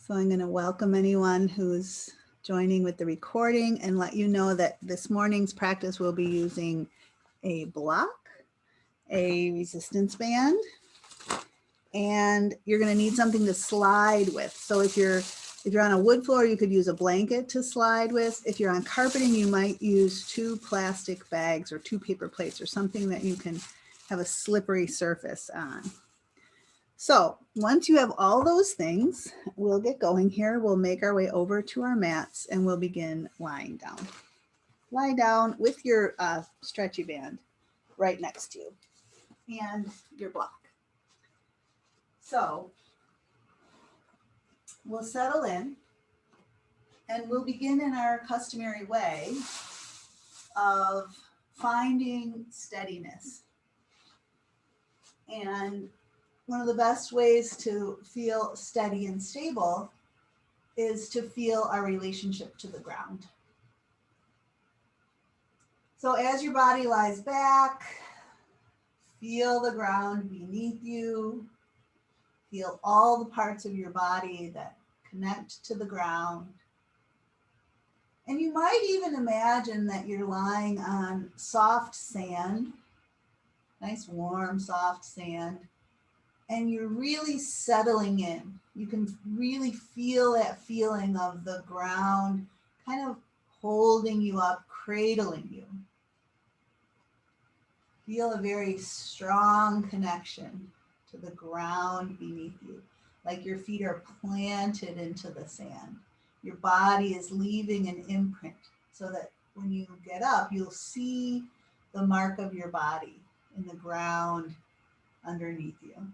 So I'm going to welcome anyone who's joining with the recording and let you know that this morning's practice will be using a block, a resistance band, and you're going to need something to slide with. So if you're on a wood floor, you could use a blanket to slide with. If you're on carpeting, you might use 2 plastic bags or 2 paper plates or something that you can have a slippery surface on. So once you have all those things, we'll get going here. We'll make our way over to our mats and we'll begin lying down. Lie down with your stretchy band right next to you and your block. So we'll settle in and we'll begin in our customary way of finding steadiness. And one of the best ways to feel steady and stable is to feel our relationship to the ground. So as your body lies back, feel the ground beneath you. Feel all the parts of your body that connect to the ground. And you might even imagine that you're lying on soft sand, nice warm soft sand, and you're really settling in. You can really feel that feeling of the ground kind of holding you up, cradling you. Feel a very strong connection to the ground beneath you, like your feet are planted into the sand. Your body is leaving an imprint so that when you get up, you'll see the mark of your body in the ground underneath you.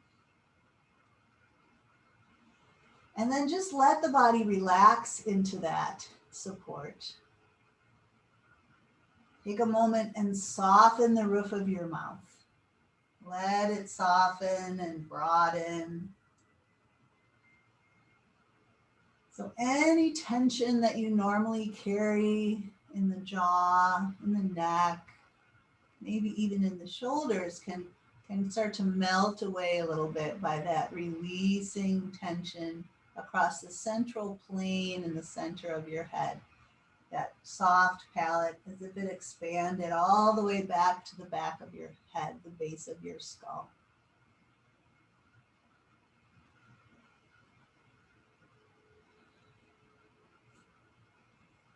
And then just let the body relax into that support. Take a moment and soften the roof of your mouth. Let it soften and broaden. So any tension that you normally carry in the jaw, in the neck, maybe even in the shoulders can start to melt away a little bit by that releasing tension across the central plane in the center of your head. That soft palate as if it expanded all the way back to the back of your head, the base of your skull.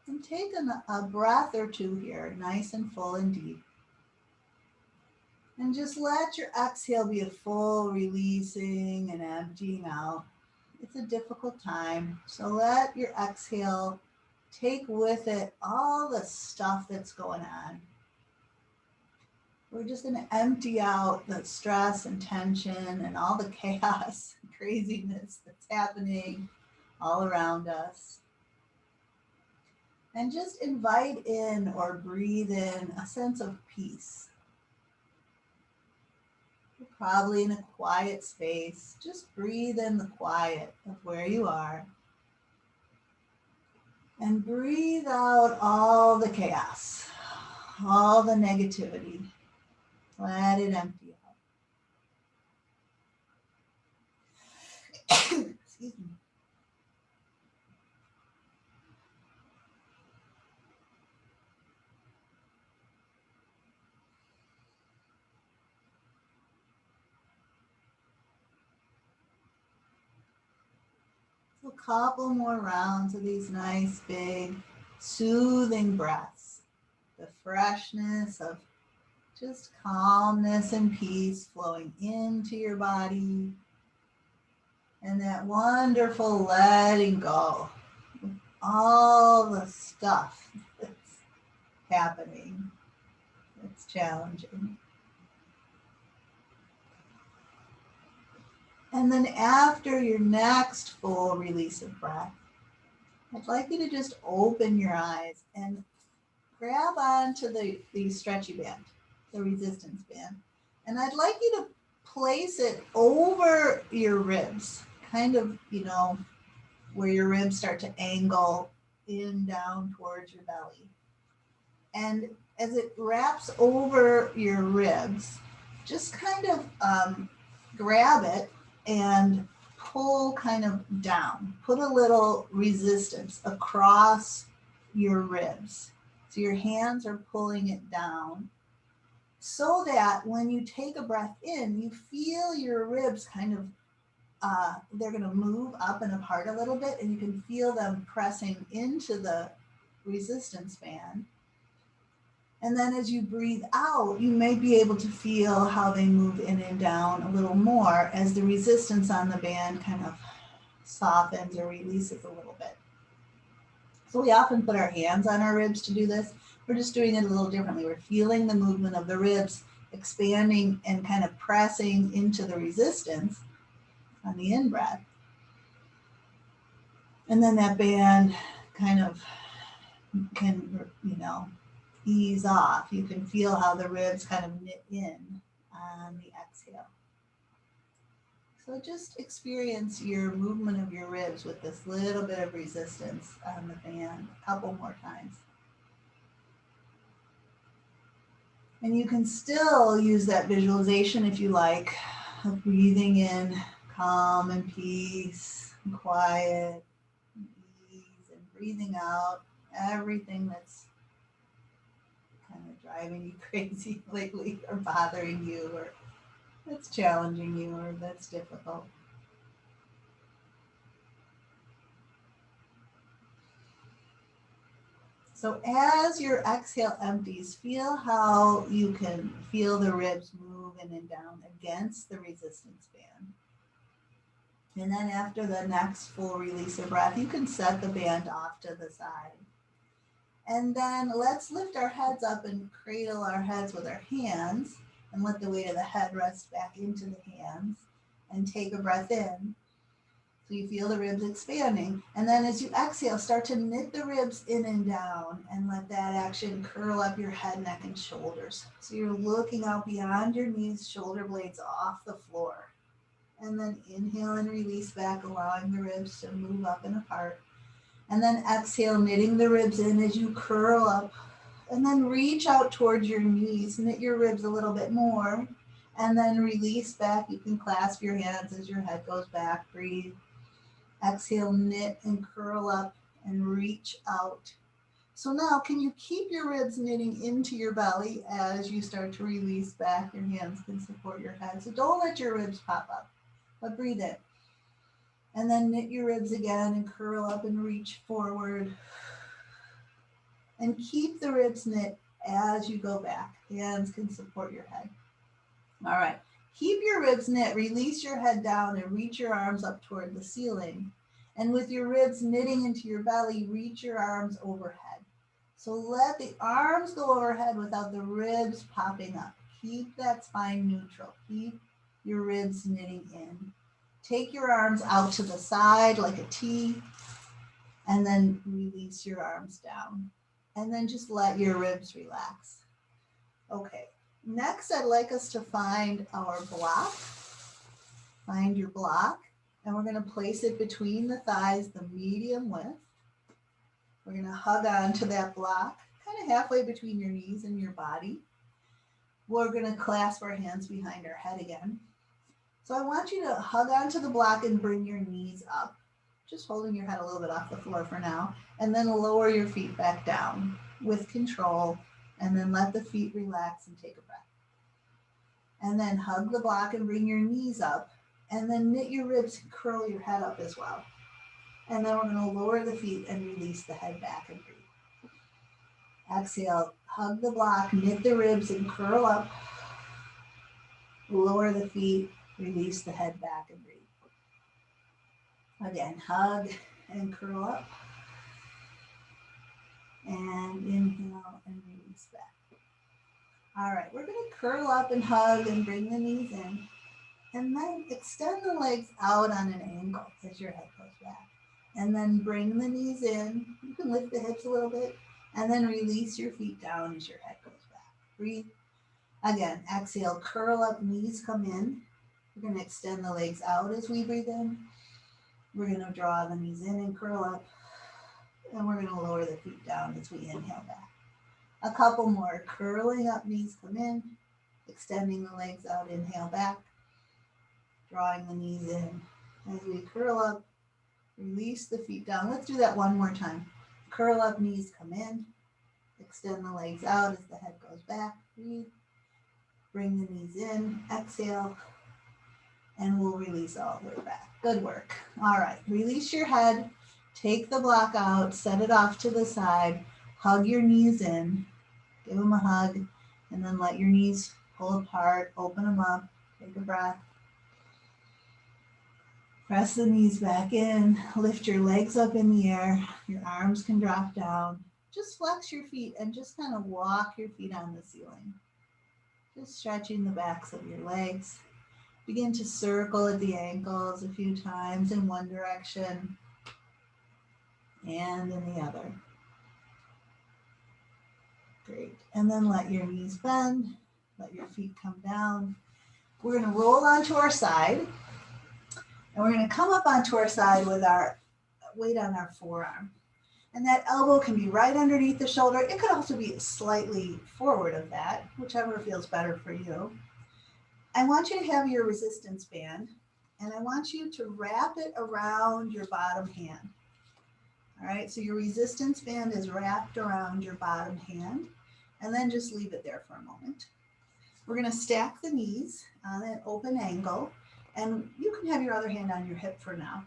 And take a breath or two here, nice and full and deep. And just let your exhale be a full releasing and emptying out. It's a difficult time, so let your exhale take with it all the stuff that's going on. We're just going to empty out the stress and tension and all the chaos and craziness that's happening all around us. And just invite in or breathe in a sense of peace. You're probably in a quiet space. Just breathe in the quiet of where you are. And breathe out all the chaos, all the negativity. Let it empty out. Excuse me. So a couple more rounds of these nice, big, soothing breaths. The freshness of just calmness and peace flowing into your body. And that wonderful letting go of all the stuff that's happening. It's challenging. And then after your next full release of breath, I'd like you to just open your eyes and grab onto the stretchy band, the resistance band. And I'd like you to place it over your ribs, kind of, where your ribs start to angle in down towards your belly. And as it wraps over your ribs, just kind of grab it and pull kind of down. Put a little resistance across your ribs. So your hands are pulling it down so that when you take a breath in, you feel your ribs kind of, they're going to move up and apart a little bit, and you can feel them pressing into the resistance band. And then as you breathe out, you may be able to feel how they move in and down a little more as the resistance on the band kind of softens or releases a little bit. So we often put our hands on our ribs to do this. We're just doing it a little differently. We're feeling the movement of the ribs expanding and kind of pressing into the resistance on the in-breath. And then that band kind of can, ease off. You can feel how the ribs kind of knit in on the exhale. So just experience your movement of your ribs with this little bit of resistance on the band a couple more times. And you can still use that visualization if you like, of breathing in calm and peace and quiet and ease, and breathing out everything that's kind of driving you crazy lately, or bothering you, or that's challenging you, or that's difficult. So as your exhale empties, feel how you can feel the ribs move in and down against the resistance band. And then after the next full release of breath, you can set the band off to the side. And then let's lift our heads up and cradle our heads with our hands, and let the weight of the head rest back into the hands, and take a breath in. So you feel the ribs expanding. And then as you exhale, start to knit the ribs in and down, and let that action curl up your head, neck, and shoulders. So you're looking out beyond your knees, shoulder blades off the floor. And then inhale and release back, allowing the ribs to move up and apart. And then exhale, knitting the ribs in as you curl up. And then reach out towards your knees, knit your ribs a little bit more. And then release back. You can clasp your hands as your head goes back. Breathe. Exhale, knit and curl up and reach out. So now, can you keep your ribs knitting into your belly as you start to release back? Your hands can support your head. So don't let your ribs pop up, but breathe in. And then knit your ribs again and curl up and reach forward. And keep the ribs knit as you go back. Hands can support your head. All right. Keep your ribs knit, release your head down, and reach your arms up toward the ceiling. And with your ribs knitting into your belly, reach your arms overhead. So let the arms go overhead without the ribs popping up. Keep that spine neutral. Keep your ribs knitting in. Take your arms out to the side like a T, and then release your arms down. And then just let your ribs relax. Okay. Next, I'd like us to find our block. Find your block, and we're going to place it between the thighs, the medium width. We're going to hug on to that block, kind of halfway between your knees and your body. We're going to clasp our hands behind our head again. So I want you to hug onto the block and bring your knees up, just holding your head a little bit off the floor for now, and then lower your feet back down with control. And then let the feet relax and take a breath. And then hug the block and bring your knees up. And then knit your ribs and curl your head up as well. And then we're going to lower the feet and release the head back and breathe. Exhale, hug the block, knit the ribs and curl up. Lower the feet, release the head back and breathe. Again, hug and curl up. And inhale and release back. All right, we're going to curl up and hug and bring the knees in. And then extend the legs out on an angle as your head goes back. And then bring the knees in. You can lift the hips a little bit. And then release your feet down as your head goes back. Breathe. Again, exhale, curl up, knees come in. We're going to extend the legs out as we breathe in. We're going to draw the knees in and curl up. And we're going to lower the feet down as we inhale back. A couple more. Curling up, knees come in. Extending the legs out, inhale back. Drawing the knees in As we curl up, release the feet down. Let's do that one more time. Curl up, knees come in. Extend the legs out as the head goes back. Breathe. Bring the knees in. Exhale. And we'll release all the way back. Good work. All right. Release your head. Take the block out. Set it off to the side. Hug your knees in. Give them a hug. And then let your knees pull apart. Open them up. Take a breath. Press the knees back in, lift your legs up in the air, your arms can drop down. Just flex your feet and just kind of walk your feet on the ceiling. Just stretching the backs of your legs. Begin to circle at the ankles a few times in one direction and in the other. Great. And then let your knees bend, let your feet come down. We're going to roll onto our side. And we're going to come up onto our side with our weight on our forearm. And that elbow can be right underneath the shoulder. It could also be slightly forward of that, whichever feels better for you. I want you to have your resistance band, and I want you to wrap it around your bottom hand. All right, so your resistance band is wrapped around your bottom hand, and then just leave it there for a moment. We're going to stack the knees on an open angle. And you can have your other hand on your hip for now.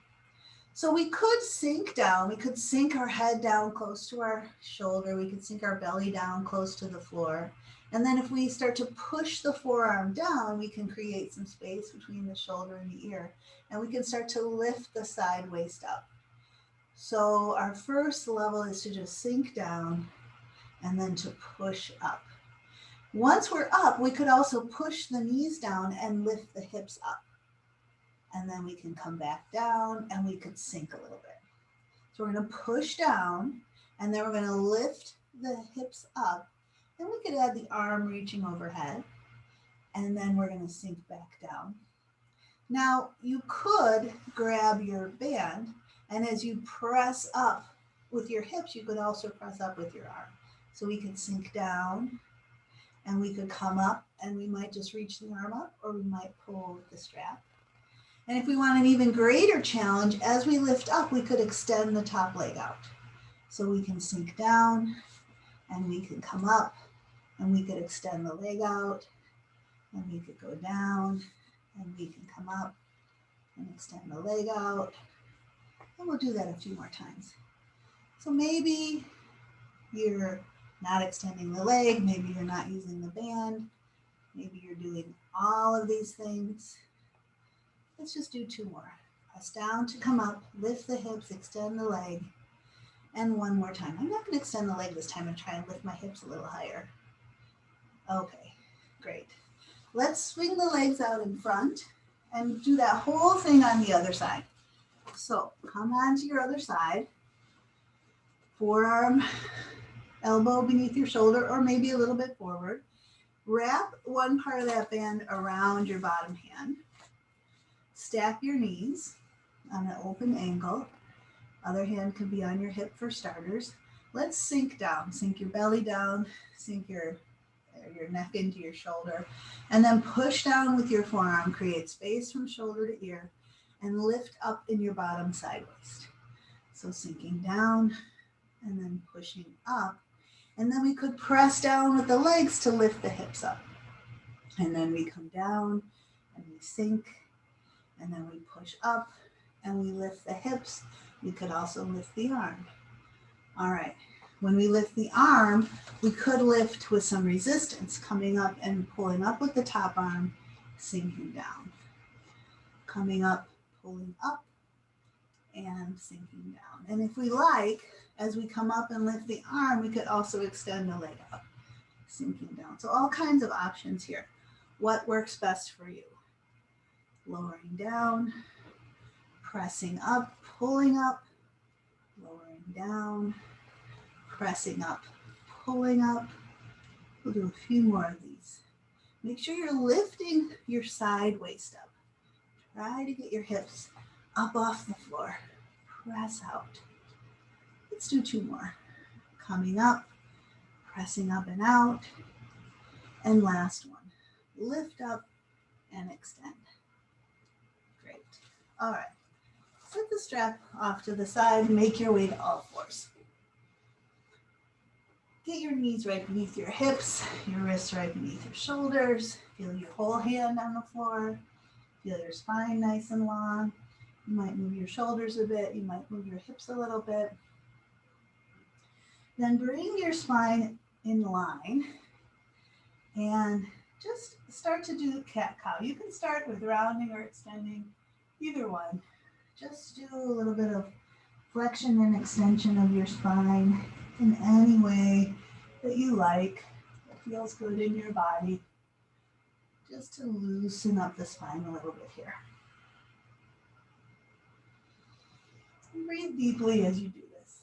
So we could sink down. We could sink our head down close to our shoulder. We could sink our belly down close to the floor. And then if we start to push the forearm down, we can create some space between the shoulder and the ear. And we can start to lift the side waist up. So our first level is to just sink down and then to push up. Once we're up, we could also push the knees down and lift the hips up. And then we can come back down and we could sink a little bit. So we're going to push down and then we're going to lift the hips up. Then we could add the arm reaching overhead and then we're going to sink back down. Now you could grab your band and as you press up with your hips, you could also press up with your arm. So we could sink down and we could come up and we might just reach the arm up or we might pull with the strap. And if we want an even greater challenge, as we lift up, we could extend the top leg out. So we can sink down and we can come up and we could extend the leg out and we could go down and we can come up and extend the leg out. And we'll do that a few more times. So maybe you're not extending the leg, maybe you're not using the band, maybe you're doing all of these things. Let's just do two more. Press down to come up, lift the hips, extend the leg, and one more time. I'm not going to extend the leg this time and try and lift my hips a little higher. Okay, great. Let's swing the legs out in front and do that whole thing on the other side. So come on to your other side, forearm, elbow beneath your shoulder, or maybe a little bit forward. Wrap one part of that band around your bottom hand. Stack your knees on an open angle. Other hand could be on your hip for starters. Let's sink down. Sink your belly down. Sink your neck into your shoulder. And then push down with your forearm. Create space from shoulder to ear. And lift up in your bottom side waist. So sinking down and then pushing up. And then we could press down with the legs to lift the hips up. And then we come down and we sink. And then we push up and we lift the hips. We could also lift the arm. All right. When we lift the arm, we could lift with some resistance, coming up and pulling up with the top arm, sinking down. Coming up, pulling up, and sinking down. And if we like, as we come up and lift the arm, we could also extend the leg up, sinking down. So all kinds of options here. What works best for you? Lowering down, pressing up, pulling up, lowering down, pressing up, pulling up. We'll do a few more of these. Make sure you're lifting your side waist up. Try to get your hips up off the floor. Press out. Let's do two more. Coming up, pressing up and out. And last one. Lift up and extend. Great. All right. set the strap off to the side and make your way to all fours. Get your knees right beneath your hips, your wrists right beneath your shoulders. Feel your whole hand on the floor. Feel your spine nice and long. You might move your shoulders a bit. You might move your hips a little bit. Then bring your spine in line and just start to do cat-cow. You can start with rounding or extending, either one. Just do a little bit of flexion and extension of your spine in any way that you like, that feels good in your body, just to loosen up the spine a little bit here. And breathe deeply as you do this.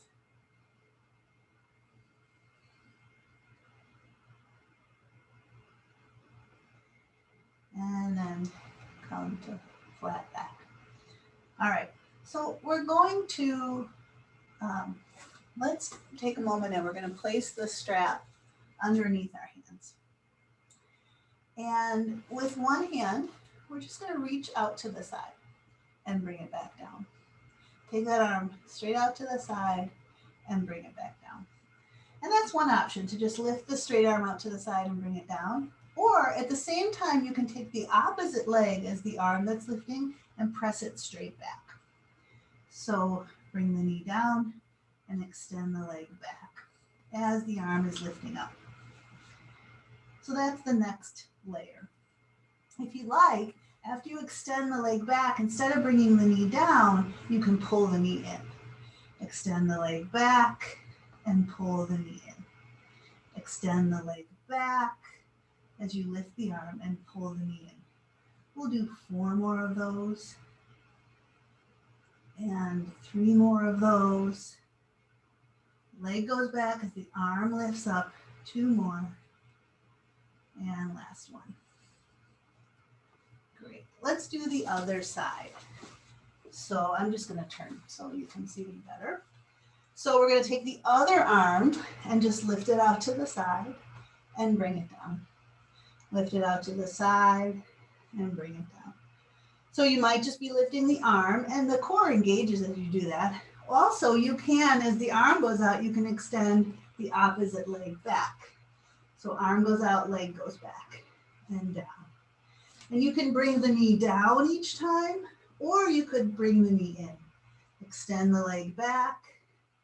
And then come to flat back. All right, so we're going to, let's take a moment and we're going to place the strap underneath our hands. And with one hand, we're just going to reach out to the side and bring it back down. Take that arm straight out to the side and bring it back down. And that's one option, to just lift the straight arm out to the side and bring it down. Or at the same time, you can take the opposite leg as the arm that's lifting and press it straight back. So bring the knee down and extend the leg back as the arm is lifting up. So that's the next layer. If you like, after you extend the leg back, instead of bringing the knee down, you can pull the knee in. Extend the leg back and pull the knee in. Extend the leg back as you lift the arm and pull the knee in. We'll do 4 more of those and 3 more of those. Leg goes back as the arm lifts up. 2 more. And last one. Great. Let's do the other side. So I'm just going to turn so you can see me better. So we're going to take the other arm and just lift it out to the side and bring it down. Lift it out to the side and bring it down. So you might just be lifting the arm and the core engages as you do that. Also, you can, as the arm goes out, you can extend the opposite leg back. So arm goes out, leg goes back and down. And you can bring the knee down each time, or you could bring the knee in. Extend the leg back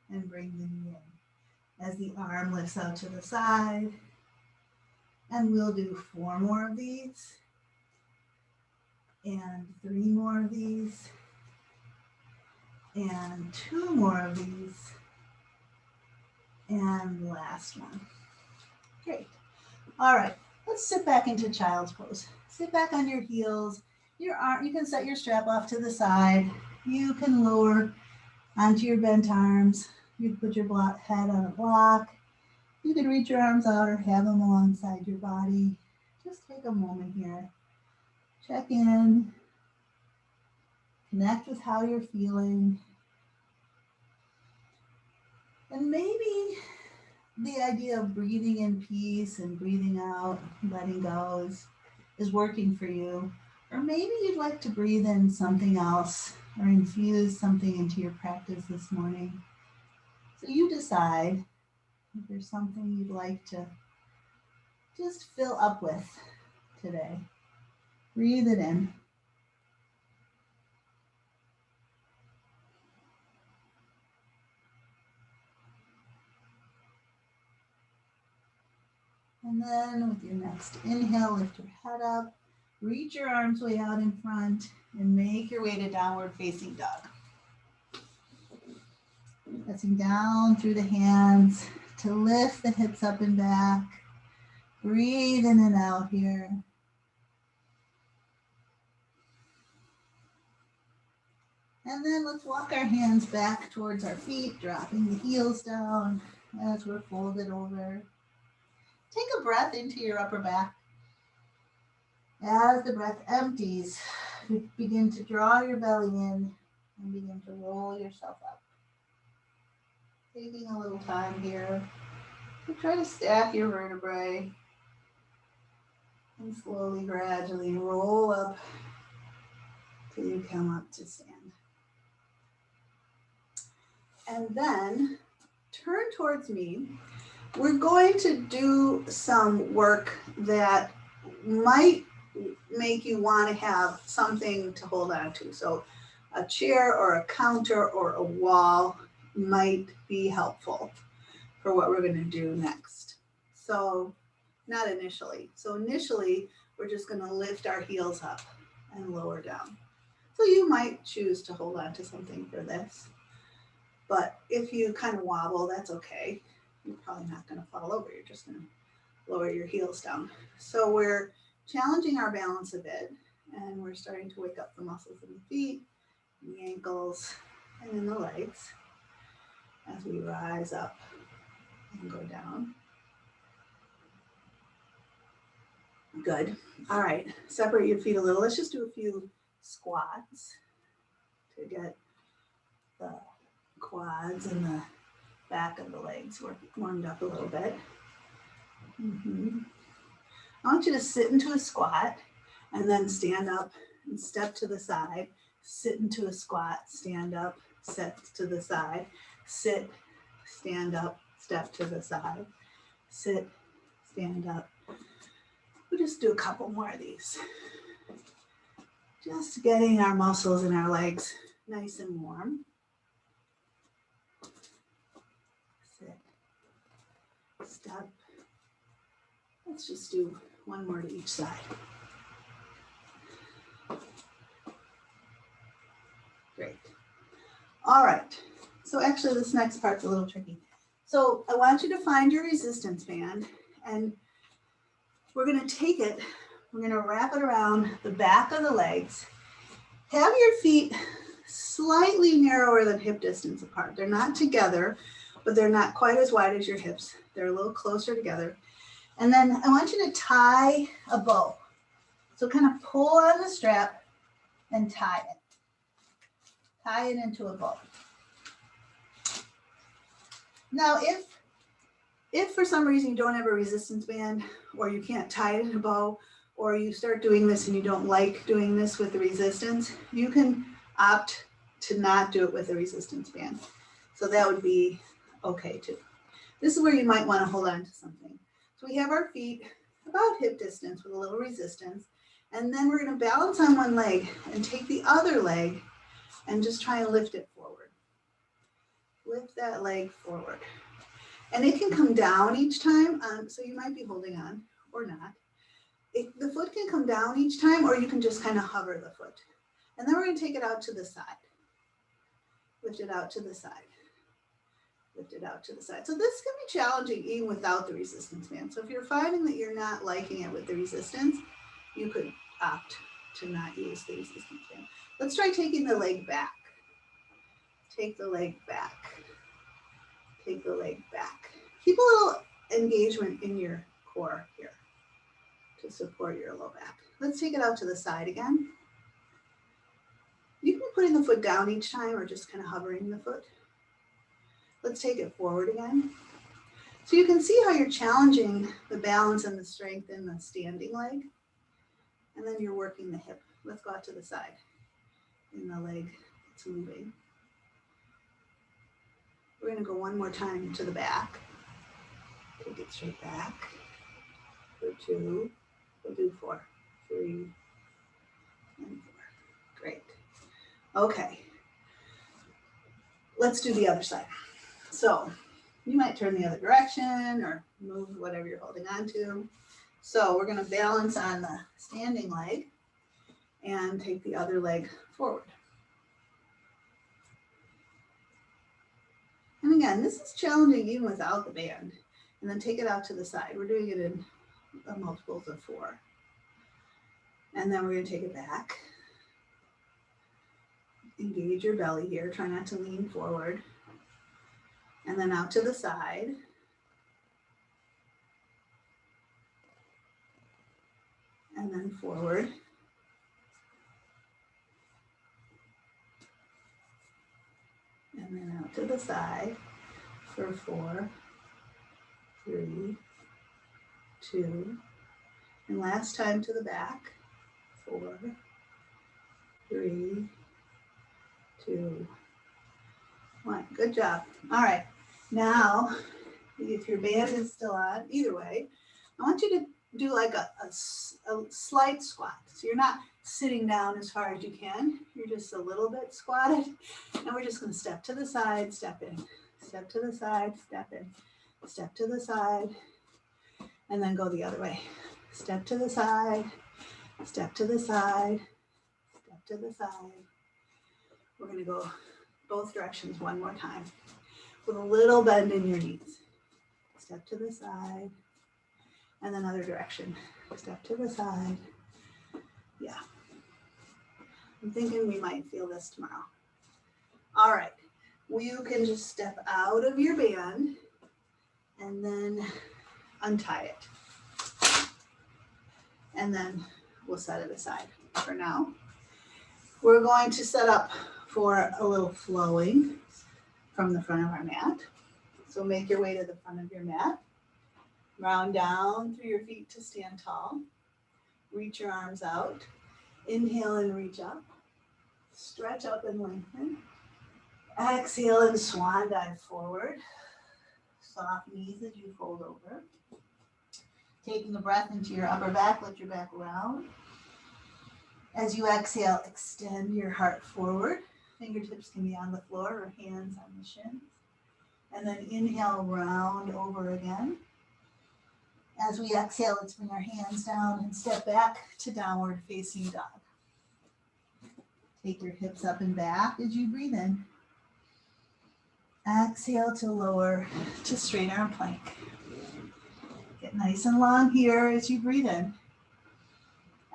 and bring the knee in as the arm lifts out to the side. And we'll do 4 more of these and 3 more of these and 2 more of these and last one. Great. All right, let's sit back into child's pose. Sit back on your heels. Your arm, you can set your strap off to the side. You can lower onto your bent arms. You can put your head on a block. You can reach your arms out or have them alongside your body. Just take a moment here. Check in. Connect with how you're feeling. And maybe the idea of breathing in peace and breathing out, letting go is working for you. Or maybe you'd like to breathe in something else or infuse something into your practice this morning. So you decide if there's something you'd like to just fill up with today. Breathe it in. And then with your next inhale, lift your head up, reach your arms way out in front, and make your way to downward facing dog. Pressing down through the hands to lift the hips up and back. Breathe in and out here. And then let's walk our hands back towards our feet, dropping the heels down as we're folded over. Take a breath into your upper back. As the breath empties, you begin to draw your belly in and begin to roll yourself up. Taking a little time here to try to stack your vertebrae and slowly, gradually roll up till you come up to stand. And then turn towards me. We're going to do some work that might make you want to have something to hold on to. So a chair or a counter or a wall might be helpful for what we're going to do next. So not initially. So initially, we're just going to lift our heels up and lower down. So you might choose to hold on to something for this. But if you kind of wobble, that's okay. You're probably not going to fall over. You're just going to lower your heels down. So we're challenging our balance a bit, and we're starting to wake up the muscles in the feet, in the ankles, and in the legs as we rise up and go down. Good. All right, separate your feet a little. Let's just do a few squats to get the quads and the back of the legs warmed up a little bit. I want you to sit into a squat and then stand up and step to the side. Sit into a squat, stand up, step to the side. Sit, stand up, step to the side. Sit, stand up. We'll just do a couple more of these. Just getting our muscles in our legs nice and warm. Sit, step. Let's just do one more to each side. Great. All right. So actually this next part's a little tricky. So I want you to find your resistance band, and we're going to take it, we're going to wrap it around the back of the legs. Have your feet slightly narrower than hip distance apart. They're not together, but they're not quite as wide as your hips. They're a little closer together. And then I want you to tie a bow. So kind of pull on the strap and tie it. Tie it into a bow. Now, if for some reason you don't have a resistance band, or you can't tie it in a bow, or you start doing this and you don't like doing this with the resistance, you can opt to not do it with a resistance band. So that would be okay too. This is where you might want to hold on to something. So we have our feet about hip distance with a little resistance, and then we're going to balance on one leg and take the other leg and just try and lift it forward. Lift that leg forward. And it can come down each time, so you might be holding on or not. The foot can come down each time, or you can just kind of hover the foot. And then we're going to take it out to the side. Lift it out to the side. Lift it out to the side. So this can be challenging even without the resistance band. So if you're finding that you're not liking it with the resistance, you could opt to not use the resistance band. Let's try taking the leg back. Take the leg back. Take the leg back. Keep a little engagement in your core here to support your low back. Let's take it out to the side again. You can be putting the foot down each time or just kind of hovering the foot. Let's take it forward again. So you can see how you're challenging the balance and the strength in the standing leg. And then you're working the hip. Let's go out to the side in the leg that's moving. We're going to go one more time to the back. Take it straight back. For 2. We'll do 4, 3, and 4. Great. Okay. Let's do the other side. So you might turn the other direction or move whatever you're holding on to. So we're going to balance on the standing leg and take the other leg forward. And again, this is challenging even without the band. And then take it out to the side. We're doing it in multiples of 4. And then we're going to take it back. Engage your belly here. Try not to lean forward. And then out to the side. And then forward. And then out to the side for 4, 3, 2. And last time to the back. 4, 3, 2, 1. Good. Good job. All right. Now, if your band is still on, either way, I want you to do like a slight squat. So you're not sitting down as far as you can. You're just a little bit squatted. And we're just going to step to the side, step in. Step to the side, step in. Step to the side, and then go the other way. Step to the side, step to the side, step to the side. We're going to go both directions one more time with a little bend in your knees. Step to the side, and then other direction. Step to the side. Yeah. I'm thinking we might feel this tomorrow. All right. You can just step out of your band and then untie it. And then we'll set it aside for now. We're going to set up for a little flowing from the front of our mat. So make your way to the front of your mat. Round down through your feet to stand tall. Reach your arms out. Inhale and reach up. Stretch up and lengthen. Exhale and swan dive forward. Soft knees as you fold over. Taking a breath into your upper back, let your back round. As you exhale, extend your heart forward. Fingertips can be on the floor or hands on the shins. And then inhale, round over again. As we exhale, let's bring our hands down and step back to downward facing dog. Take your hips up and back as you breathe in. Exhale to lower to straight arm plank. Get nice and long here as you breathe in.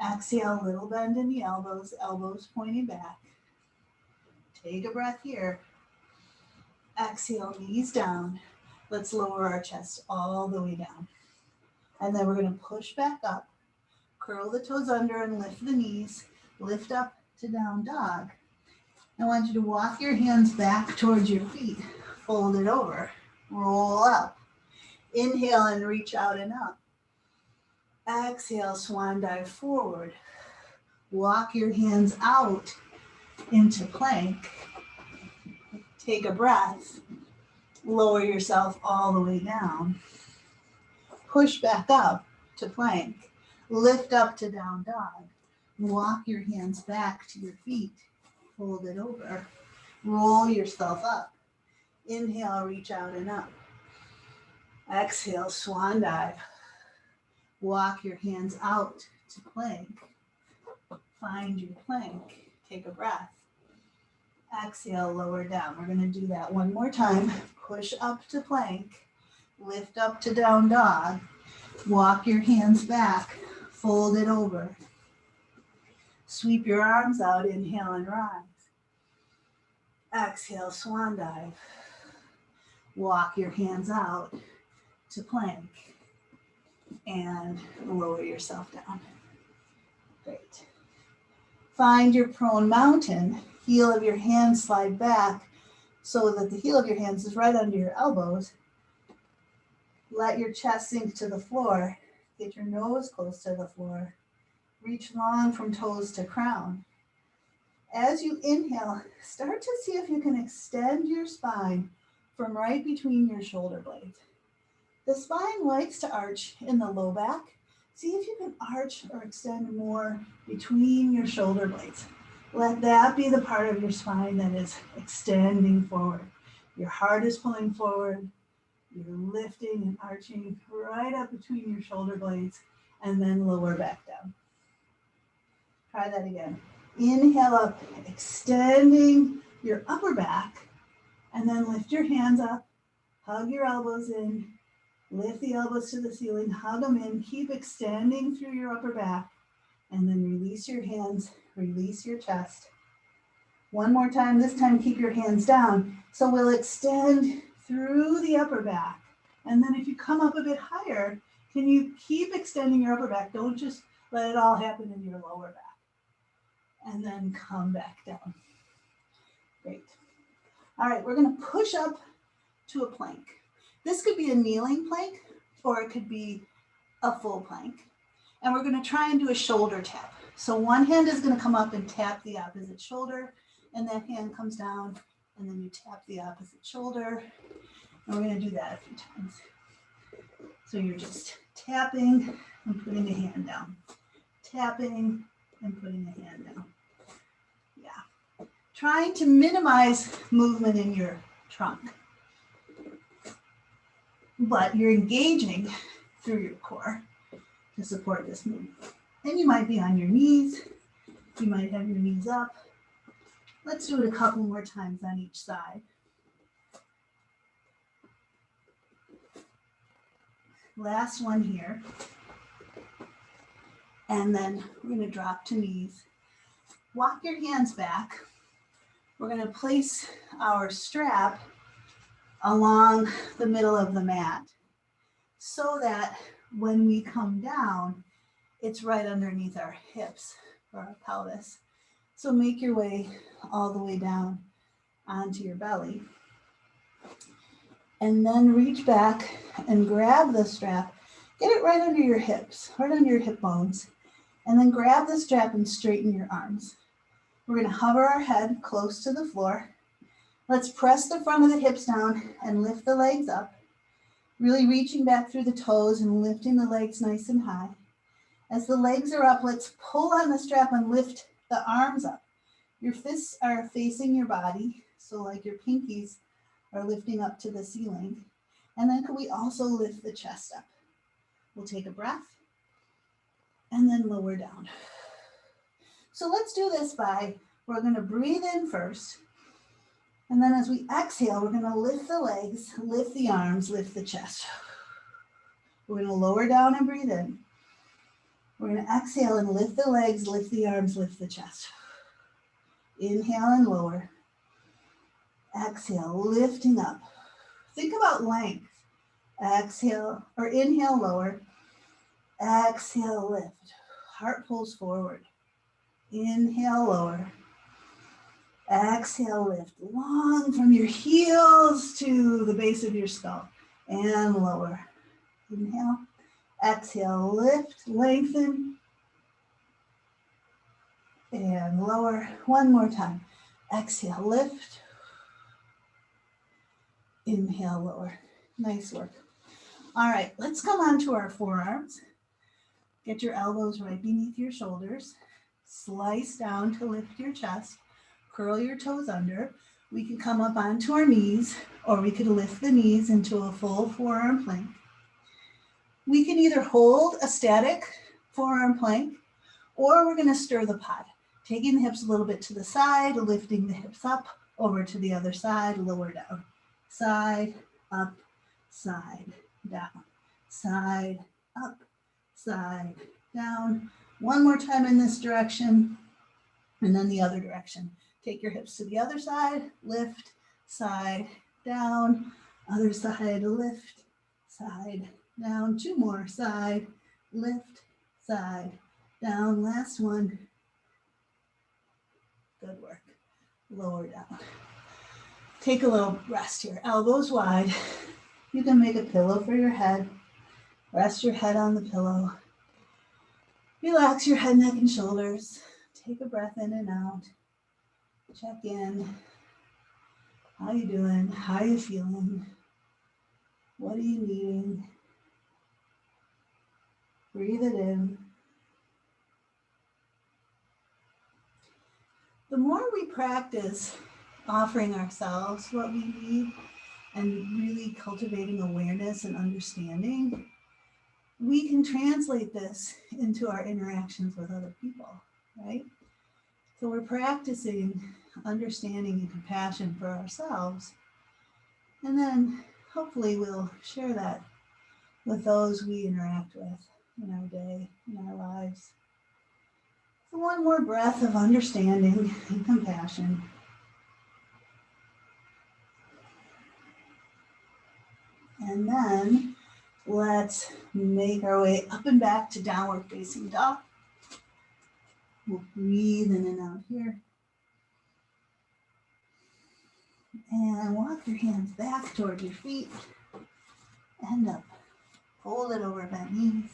Exhale, little bend in the elbows, elbows pointing back. Take a breath here. Exhale, knees down. Let's lower our chest all the way down. And then we're going to push back up. Curl the toes under and lift the knees. Lift up to down dog. I want you to walk your hands back towards your feet. Fold it over. Roll up. Inhale and reach out and up. Exhale, swan dive forward. Walk your hands out into plank. Take a breath. Lower yourself all the way down. Push back up to plank. Lift up to down dog. Walk your hands back to your feet. Fold it over. Roll yourself up. Inhale, reach out and up. Exhale, swan dive. Walk your hands out to plank. Find your plank. Take a breath. Exhale, lower down. We're going to do that one more time. Push up to plank. Lift up to down dog. Walk your hands back. Fold it over. Sweep your arms out. Inhale and rise. Exhale, swan dive. Walk your hands out to plank. And lower yourself down. Great. Find your prone mountain. Heel of your hands slide back so that the heel of your hands is right under your elbows. Let your chest sink to the floor. Get your nose close to the floor. Reach long from toes to crown. As you inhale, start to see if you can extend your spine from right between your shoulder blades. The spine likes to arch in the low back. See if you can arch or extend more between your shoulder blades. Let that be the part of your spine that is extending forward. Your heart is pulling forward. You're lifting and arching right up between your shoulder blades and then lower back down. Try that again. Inhale up, extending your upper back, and then lift your hands up, hug your elbows in, lift the elbows to the ceiling, hug them in, keep extending through your upper back, and then release your hands, release your chest. One more time, this time keep your hands down. So we'll extend through the upper back. And then if you come up a bit higher, can you keep extending your upper back? Don't just let it all happen in your lower back. And then come back down. Great. All right, we're going to push up to a plank. This could be a kneeling plank, or it could be a full plank. And we're going to try and do a shoulder tap. So one hand is going to come up and tap the opposite shoulder, and that hand comes down and then you tap the opposite shoulder. And we're going to do that a few times. So you're just tapping and putting a hand down. Tapping and putting a hand down. Yeah. Trying to minimize movement in your trunk. But you're engaging through your core to support this movement. And you might be on your knees. You might have your knees up. Let's do it a couple more times on each side. Last one here. And then we're going to drop to knees. Walk your hands back. We're going to place our strap along the middle of the mat so that when we come down, it's right underneath our hips or our pelvis. So make your way all the way down onto your belly. And then reach back and grab the strap. Get it right under your hips, right under your hip bones. And then grab the strap and straighten your arms. We're going to hover our head close to the floor. Let's press the front of the hips down and lift the legs up. Really reaching back through the toes and lifting the legs nice and high. As the legs are up, let's pull on the strap and lift the arms up. Your fists are facing your body, so like your pinkies are lifting up to the ceiling. And then could we also lift the chest up? We'll take a breath and then lower down. So let's do this we're going to breathe in first. And then as we exhale, we're going to lift the legs, lift the arms, lift the chest. We're going to lower down and breathe in. We're going to exhale and lift the legs, lift the arms, lift the chest. Inhale and lower. Exhale, lifting up. Think about length. Exhale, or inhale, lower. Exhale, lift. Heart pulls forward. Inhale, lower. Exhale, lift. Long from your heels to the base of your skull. And lower. Inhale. Exhale, lift, lengthen. And lower. One more time. Exhale, lift. Inhale, lower. Nice work. All right, let's come on to our forearms. Get your elbows right beneath your shoulders. Slice down to lift your chest. Curl your toes under. We can come up onto our knees, or we could lift the knees into a full forearm plank. We can either hold a static forearm plank, or we're going to stir the pot, taking the hips a little bit to the side, lifting the hips up, over to the other side, lower down. Side, up, side, down. Side, up, side, down. One more time in this direction, and then the other direction. Take your hips to the other side, lift, side, down, other side, lift, side, down. Two more, side, lift, side, down. Last one. Good work. Lower down. Take a little rest here. Elbows wide. You can make a pillow for your head. Rest your head on the pillow. Relax your head, neck, and shoulders. Take a breath in and out. Check in. How you doing? How you feeling? What are you needing? Breathe it in. The more we practice offering ourselves what we need and really cultivating awareness and understanding, we can translate this into our interactions with other people, right? So we're practicing understanding and compassion for ourselves, and then hopefully we'll share that with those we interact with in our day, in our lives. So one more breath of understanding and compassion. And then let's make our way up and back to downward facing dog. We'll breathe in and out here. And walk your hands back toward your feet. And up. Fold it over, bent knees.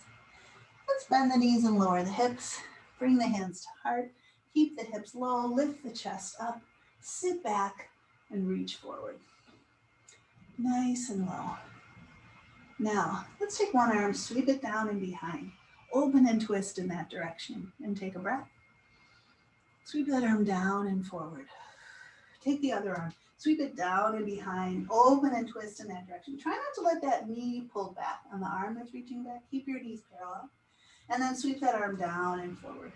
Let's bend the knees and lower the hips. Bring the hands to heart. Keep the hips low. Lift the chest up. Sit back. and reach forward. Nice and low. Now, let's take one arm, sweep it down and behind. Open and twist in that direction and take a breath. Sweep that arm down and forward. Take the other arm, sweep it down and behind, open and twist in that direction. Try not to let that knee pull back on the arm that's reaching back. Keep your knees parallel. And then sweep that arm down and forward.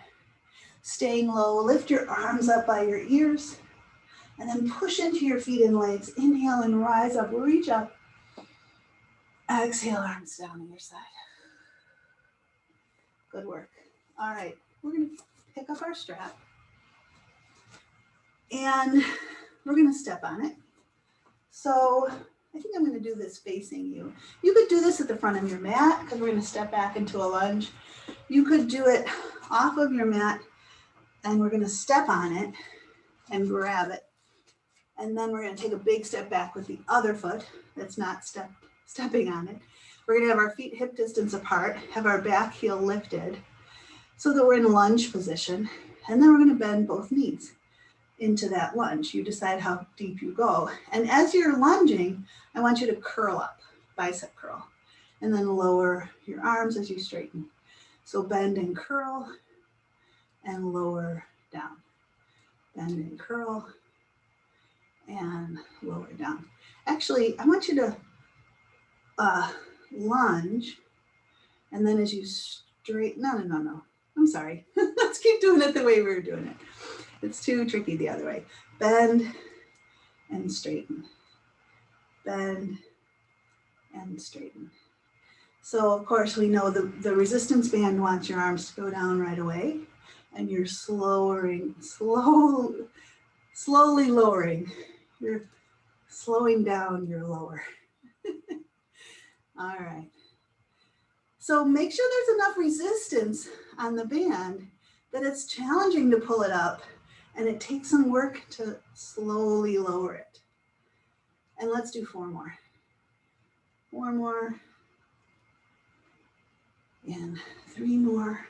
Staying low, lift your arms up by your ears. And then push into your feet and legs. Inhale and rise up, reach up. Exhale, arms down on your side. Good work. All right, we're gonna pick up our strap. And we're gonna step on it. So I think I'm gonna do this facing you. You could do this at the front of your mat because we're gonna step back into a lunge. You could do it off of your mat and we're gonna step on it and grab it. And then we're gonna take a big step back with the other foot that's not stepping on it. We're gonna have our feet hip distance apart, have our back heel lifted so that we're in lunge position. And then we're gonna bend both knees into that lunge. You decide how deep you go. And as you're lunging, I want you to curl up, bicep curl, and then lower your arms as you straighten. So bend and curl and lower down. Bend and curl and lower down. Actually, I want you to lunge, and then as you straighten, no. I'm sorry. Let's keep doing it the way we were doing it. It's too tricky the other way. Bend and straighten. Bend and straighten. So of course we know the resistance band wants your arms to go down right away, and you're slowly lowering. You're slowing down your lower. All right. So make sure there's enough resistance on the band that it's challenging to pull it up, and it takes some work to slowly lower it. And let's do 4 more. 4 more. And 3 more.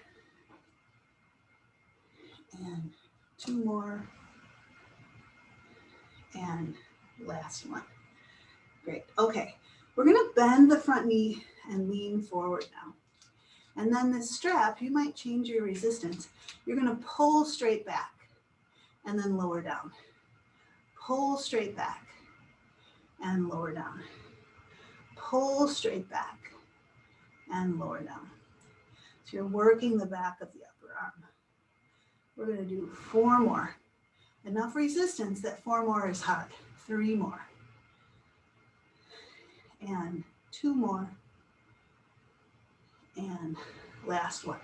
And 2 more. And last one. Great. Okay. We're going to bend the front knee and lean forward now. And then this strap, you might change your resistance. You're going to pull straight back and then lower down. Pull straight back and lower down. Pull straight back and lower down. So you're working the back of the upper arm. We're going to do 4 more. Enough resistance that 4 more is hard. 3 more. And 2 more. And last one.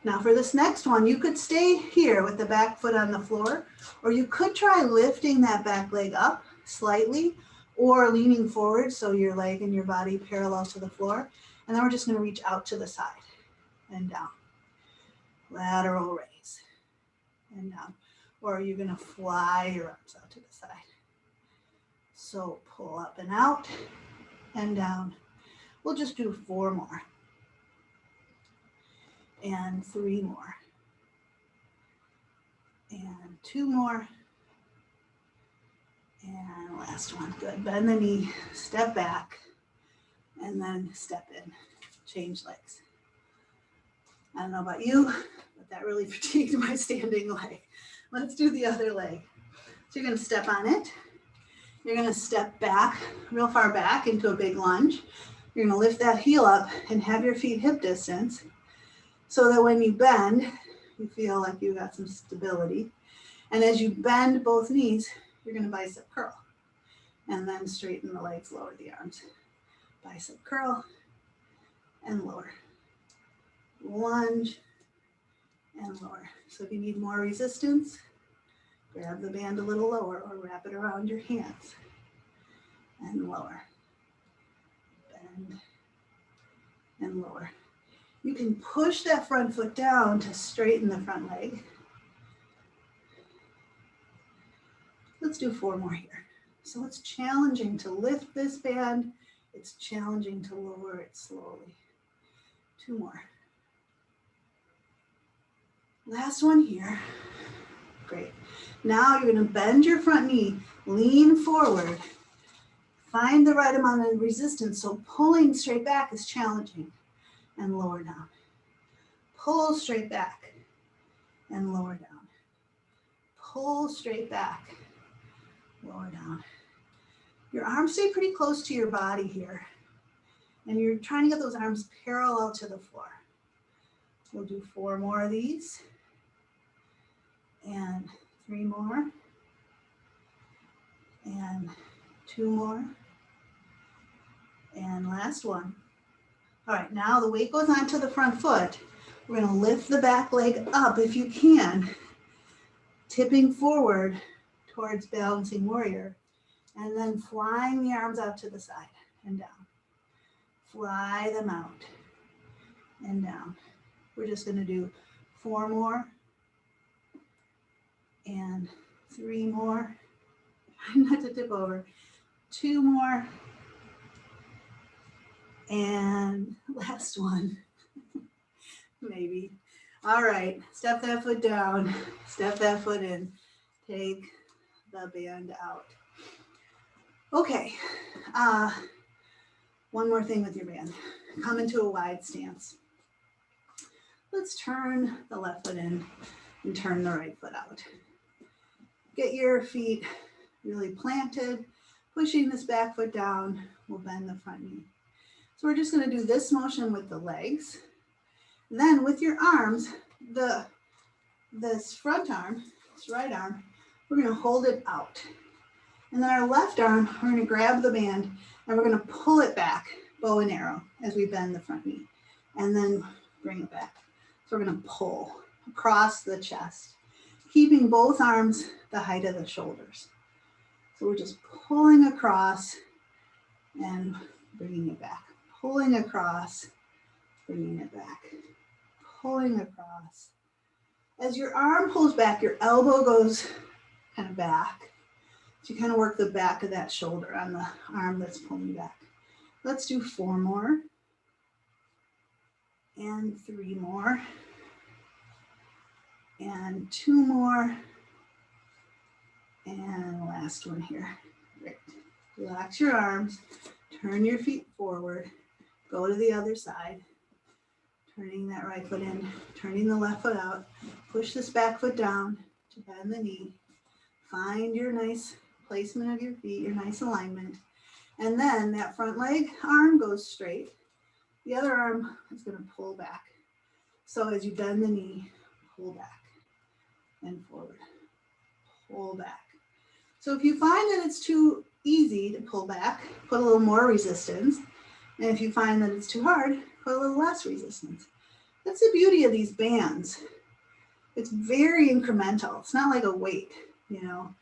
Now for this next one, you could stay here with the back foot on the floor, or you could try lifting that back leg up slightly or leaning forward so your leg and your body parallel to the floor. And then we're just going to reach out to the side and down. Lateral raise and down. Or you're going to fly your arms out to the side. So pull up and out and down. We'll just do 4 more. And 3 more. And 2 more. And last one. Good. Bend the knee, step back, and then step in. Change legs. I don't know about you, but that really fatigued my standing leg. Let's do the other leg. So you're going to step on it. You're going to step back, real far back into a big lunge. You're going to lift that heel up and have your feet hip distance so that when you bend, you feel like you got some stability. And as you bend both knees, you're going to bicep curl. And then straighten the legs, lower the arms. Bicep curl and lower. Lunge and lower. So if you need more resistance, grab the band a little lower or wrap it around your hands and lower. Bend and lower. You can push that front foot down to straighten the front leg. Let's do 4 more here. So it's challenging to lift this band. It's challenging to lower it slowly. 2 more. Last one here. Great. Now you're going to bend your front knee, lean forward, find the right amount of resistance. So pulling straight back is challenging, and lower down. Pull straight back and lower down. Pull straight back, lower down. Your arms stay pretty close to your body here, and you're trying to get those arms parallel to the floor. We'll do 4 more of these, and 3 more, and 2 more, and last one. All right, now the weight goes onto the front foot. We're going to lift the back leg up if you can, tipping forward towards balancing warrior, and then flying the arms out to the side and down. Fly them out and down. We're just going to do 4 more and 3 more. Try not to tip over. 2 more and last one. Maybe. All right, step that foot down, step that foot in, take the band out. Okay, one more thing with your band. Come into a wide stance. Let's turn the left foot in and turn the right foot out. Get your feet really planted, pushing this back foot down. We'll bend the front knee. So we're just going to do this motion with the legs. Then with your arms, this front arm, this right arm, we're going to hold it out. And then our left arm, we're going to grab the band and we're going to pull it back, bow and arrow, as we bend the front knee. And then bring it back. So we're going to pull across the chest, keeping both arms the height of the shoulders. So we're just pulling across and bringing it back. Pulling across, bringing it back. Pulling across. As your arm pulls back, your elbow goes kind of back. So you kind of work the back of that shoulder on the arm that's pulling back. Let's do 4 more. And 3 more. And 2 more. And last one here. Great. Relax your arms. Turn your feet forward. Go to the other side. Turning that right foot in, turning the left foot out. Push this back foot down to bend the knee. Find your nice placement of your feet, your nice alignment. And then that front leg arm goes straight. The other arm is going to pull back. So as you bend the knee, pull back and forward. Pull back. So if you find that it's too easy to pull back, put a little more resistance. And if you find that it's too hard, put a little less resistance. That's the beauty of these bands. It's very incremental. It's not like a weight, you know.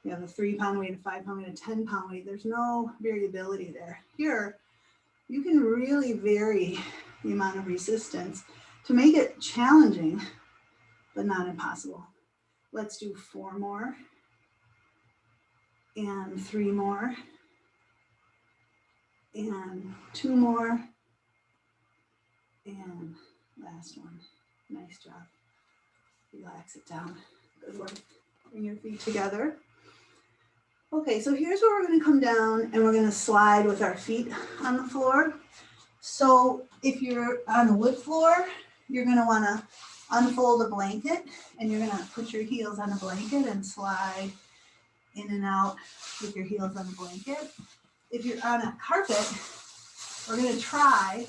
You have a 3-pound weight, a 5-pound weight, a 10-pound weight. There's no variability there. Here, you can really vary the amount of resistance to make it challenging, but not impossible. Let's do 4 more and 3 more and 2 more and last one. Nice job. Relax it down. Good work. Bring your feet together. Okay, so here's where we're going to come down and we're going to slide with our feet on the floor. So if you're on the wood floor, you're going to want to unfold a blanket and you're going to put your heels on a blanket and slide in and out with your heels on the blanket. If you're on a carpet, we're going to try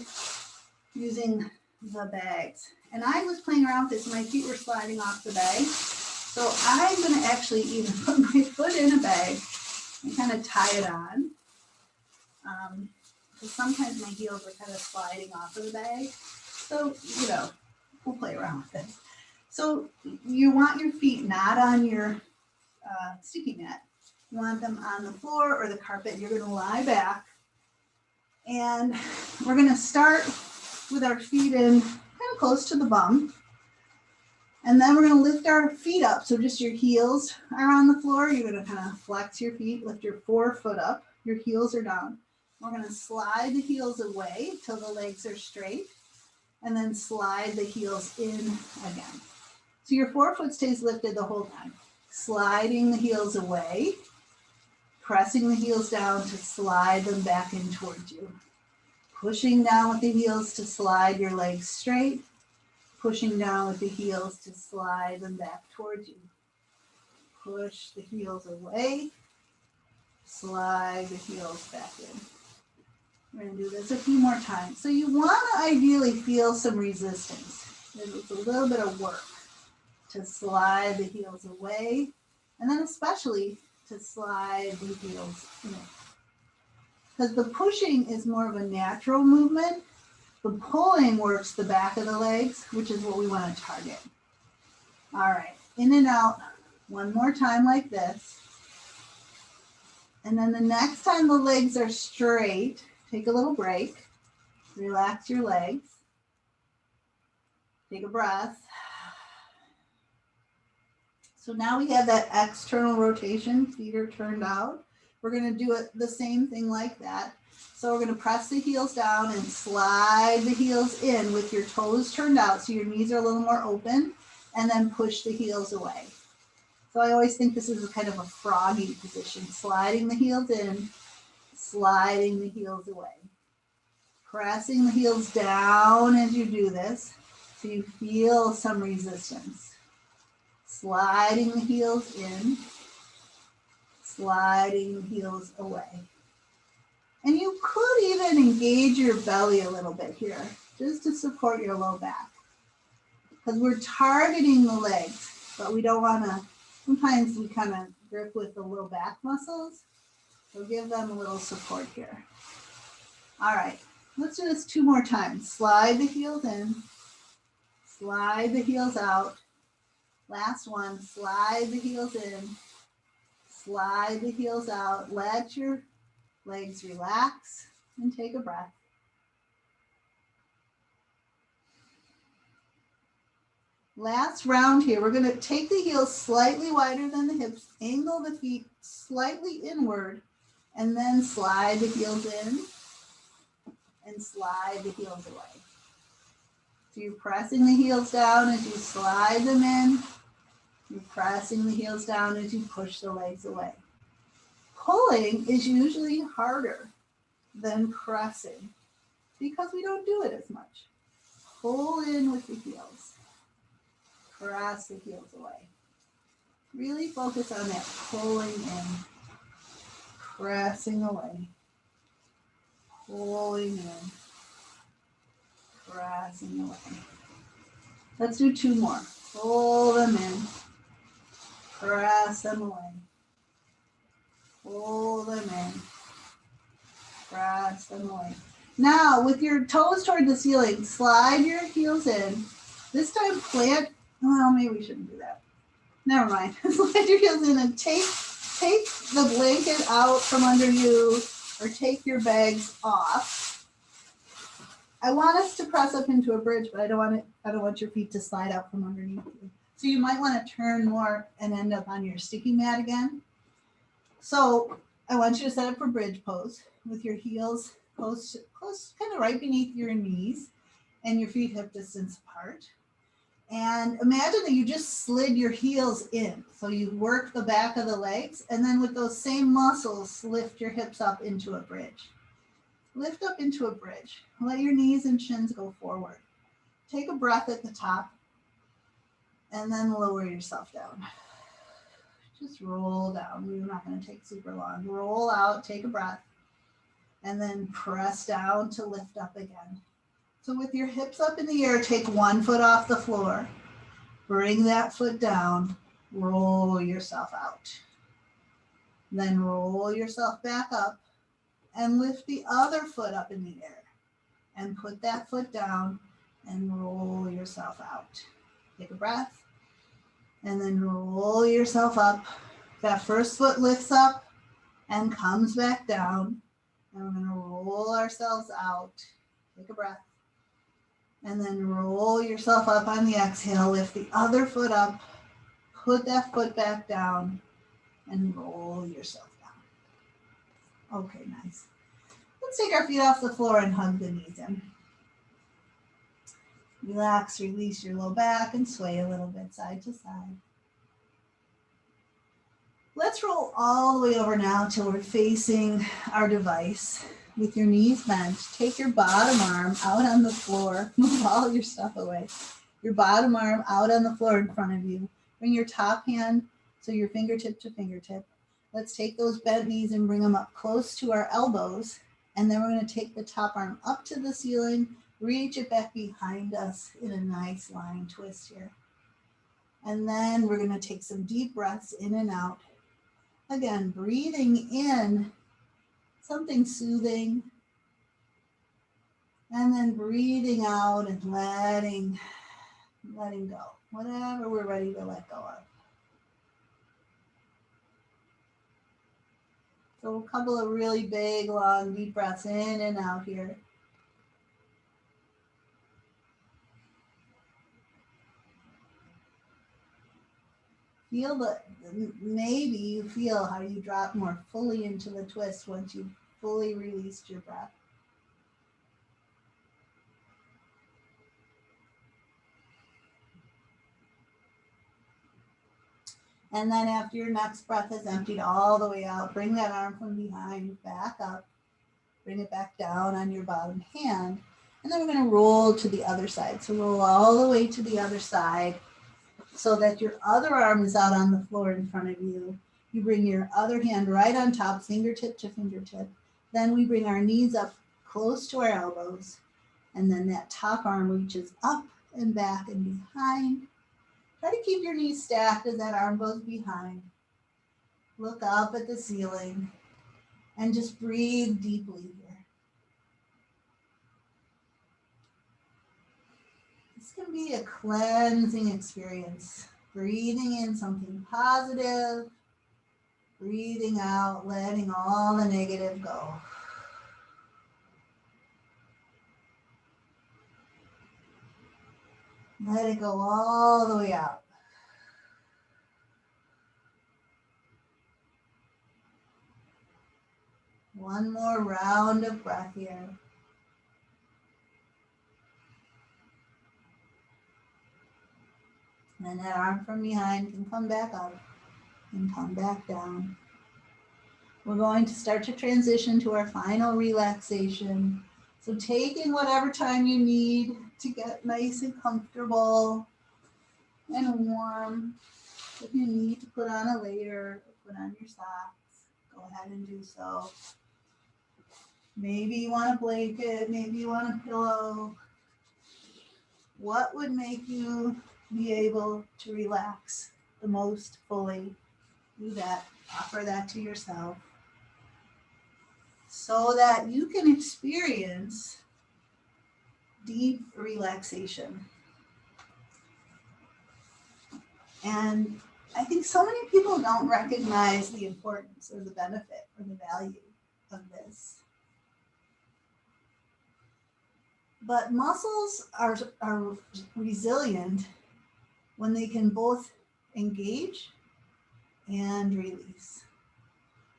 using the bags. And I was playing around with this, my feet were sliding off the bag. So I'm going to actually even put my foot in a bag and kind of tie it on. Because sometimes my heels are kind of sliding off of the bag. So, you know, we'll play around with this. So you want your feet not on your sticky mat. You want them on the floor or the carpet. You're going to lie back. And we're going to start with our feet in kind of close to the bum. And then we're going to lift our feet up. So just your heels are on the floor. You're going to kind of flex your feet, lift your forefoot up. Your heels are down. We're going to slide the heels away till the legs are straight. And then slide the heels in again. So your forefoot stays lifted the whole time. sliding the heels away, pressing the heels down to slide them back in towards you. Pushing down with the heels to slide your legs straight, pushing down with the heels to slide them back towards you. Push the heels away, slide the heels back in. We're going to do this a few more times. So you want to ideally feel some resistance. It's a little bit of work to slide the heels away, and then especially to slide the heels in. Because the pushing is more of a natural movement. The pulling works the back of the legs, which is what we want to target. All right, in and out, one more time like this. And then the next time the legs are straight, take a little break, relax your legs, take a breath. So now we have that external rotation, feet are turned out. We're going to do it the same thing like that. So we're going to press the heels down and slide the heels in with your toes turned out so your knees are a little more open, and then push the heels away. So I always think this is a kind of a froggy position, sliding the heels in, sliding the heels away. Pressing the heels down as you do this so you feel some resistance. Sliding the heels in, sliding the heels away. And you could even engage your belly a little bit here, just to support your low back. Because we're targeting the legs, but we don't want to, sometimes we kind of grip with the low back muscles. So give them a little support here. All right, let's do this 2 more times. Slide the heels in, slide the heels out. Last one, slide the heels in, slide the heels out. Let your legs relax and take a breath. Last round here, we're going to take the heels slightly wider than the hips, angle the feet slightly inward, and then slide the heels in and slide the heels away. So you're pressing the heels down as you slide them in. You're pressing the heels down as you push the legs away. Pulling is usually harder than pressing because we don't do it as much. Pull in with the heels. Press the heels away. Really focus on that pulling in, pressing away, pulling in, pressing away. Let's do 2 more. Pull them in, press them away. Pull them in, press them away. Now, with your toes toward the ceiling, slide your heels in. This time plant, well, maybe we shouldn't do that. Never mind. Slide your heels in and take the blanket out from under you or take your bags off. I want us to press up into a bridge, but I don't want your feet to slide out from underneath you. So you might want to turn more and end up on your sticky mat again. So I want you to set up for bridge pose with your heels close, kind of right beneath your knees and your feet hip distance apart. And imagine that you just slid your heels in. So you work the back of the legs, and then with those same muscles, lift your hips up into a bridge. Lift up into a bridge. Let your knees and shins go forward. Take a breath at the top, and then lower yourself down. Just roll down. We're not going to take super long. Roll out, take a breath, and then press down to lift up again. So with your hips up in the air, take 1 foot off the floor. Bring that foot down. Roll yourself out. Then roll yourself back up and lift the other foot up in the air. And put that foot down and roll yourself out. Take a breath. And then roll yourself up. That first foot lifts up and comes back down. And we're going to roll ourselves out. Take a breath. And then roll yourself up on the exhale. Lift the other foot up. Put that foot back down and roll yourself down. Okay, nice. Let's take our feet off the floor and hug the knees in. Relax, release your low back and sway a little bit side to side. Let's roll all the way over now till we're facing our device with your knees bent. Take your bottom arm out on the floor. Move all your stuff away. Your bottom arm out on the floor in front of you. Bring your top hand so your fingertip to fingertip. Let's take those bent knees and bring them up close to our elbows. And then we're going to take the top arm up to the ceiling, reach it back behind us in a nice lying twist here. And then we're going to take some deep breaths in and out. Again, breathing in something soothing, and then breathing out and letting go, whatever we're ready to let go of. So a couple of really big, long, deep breaths in and out here. Feel the, maybe you feel how you drop more fully into the twist once you've fully released your breath. And then after your next breath is emptied all the way out, bring that arm from behind back up, bring it back down on your bottom hand. And then we're going to roll to the other side. So roll all the way to the other side so that your other arm is out on the floor in front of you. You bring your other hand right on top, fingertip to fingertip. Then we bring our knees up close to our elbows. And then that top arm reaches up and back and behind. Try to keep your knees stacked as that arm goes behind. Look up at the ceiling and just breathe deeply here. This can be a cleansing experience. Breathing in something positive, breathing out, letting all the negative go. Let it go all the way out. One more round of breath here. And then that arm from behind can come back up and come back down. We're going to start to transition to our final relaxation. So taking whatever time you need to get nice and comfortable and warm. If you need to put on a layer, put on your socks, go ahead and do so. Maybe you want a blanket, maybe you want a pillow. What would make you be able to relax the most fully? Do that, offer that to yourself so that you can experience deep relaxation. And I think so many people don't recognize the importance or the benefit or the value of this. But muscles are resilient when they can both engage and release.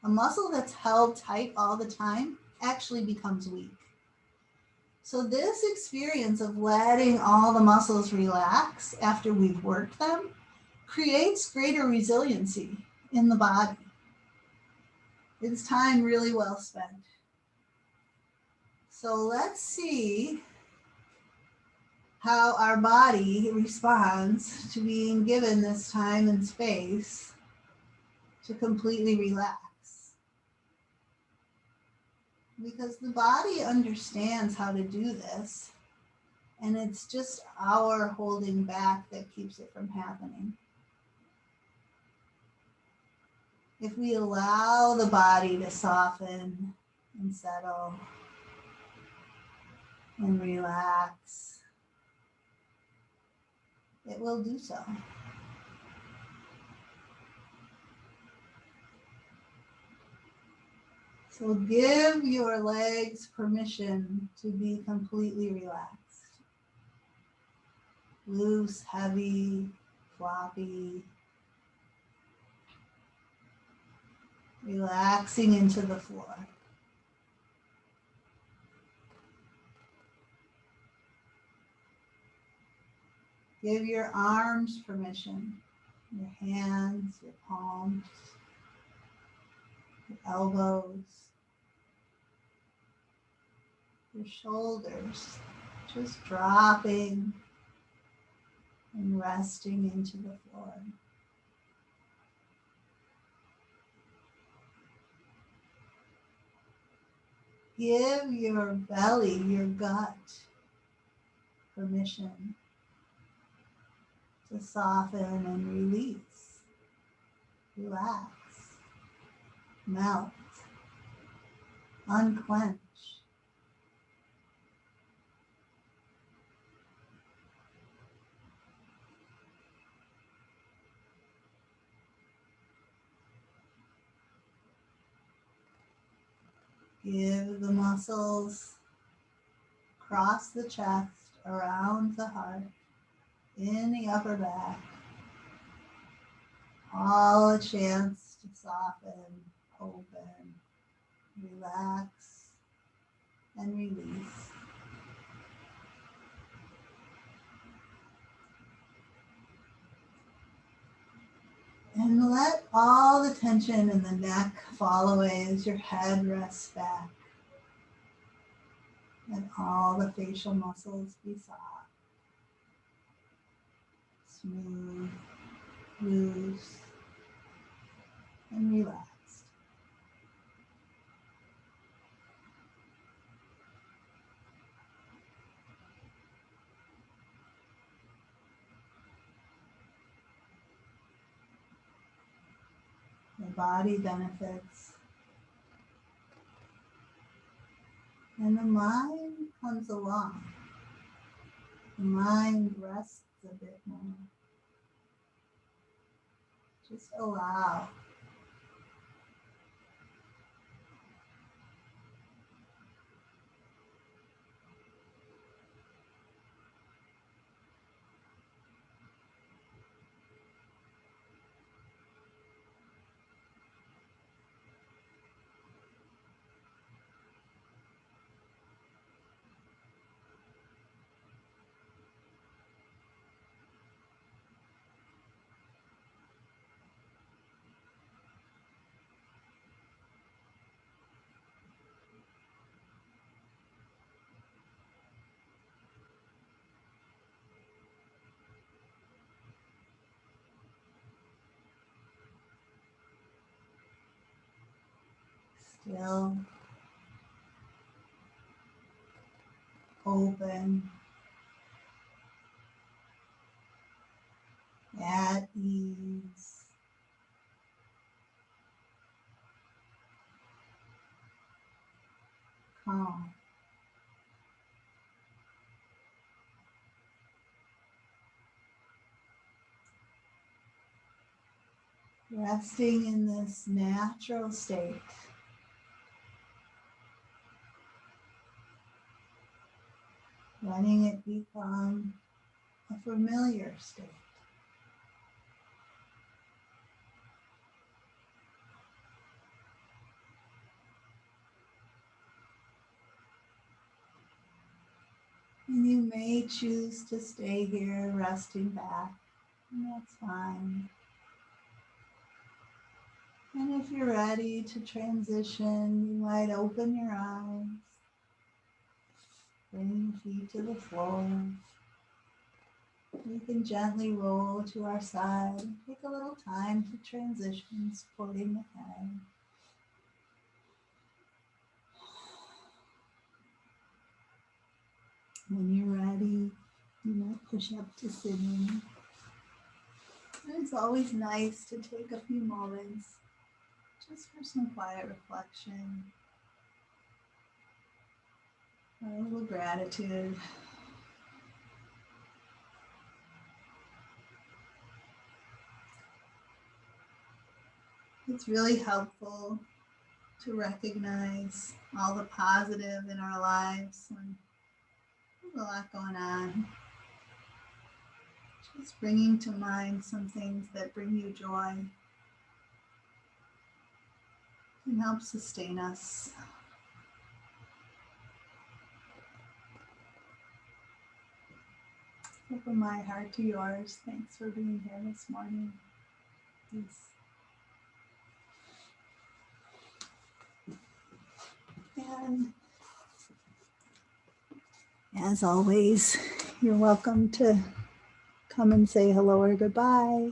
A muscle that's held tight all the time actually becomes weak. So this experience of letting all the muscles relax after we've worked them creates greater resiliency in the body. It's time really well spent. So let's see how our body responds to being given this time and space to completely relax. Because the body understands how to do this, and it's just our holding back that keeps it from happening. If we allow the body to soften and settle and relax, it will do so. So give your legs permission to be completely relaxed. Loose, heavy, floppy. Relaxing into the floor. Give your arms permission, your hands, your palms, your elbows, your shoulders, just dropping and resting into the floor. Give your belly, your gut, permission to soften and release, relax, melt, unclench. Give the muscles across the chest, around the heart, in the upper back, all a chance to soften, open, relax, and release. And let all the tension in the neck fall away as your head rests back. Let all the facial muscles be soft, smooth, loose, and relaxed. The body benefits, and the mind comes along. The mind rests a bit more. Just allow. Still, open, at ease. Calm. Resting in this natural state. Letting it become a familiar state. And you may choose to stay here resting back, and that's fine. And if you're ready to transition, you might open your eyes, bring your feet to the floor. We can gently roll to our side, take a little time to transition, supporting the head. When you're ready, you might push up to sitting. And it's always nice to take a few moments just for some quiet reflection, a little gratitude. It's really helpful to recognize all the positive in our lives when there's a lot going on. Just bringing to mind some things that bring you joy can help sustain us. Open my heart to yours. Thanks for being here this morning. Peace. And as always, you're welcome to come and say hello or goodbye.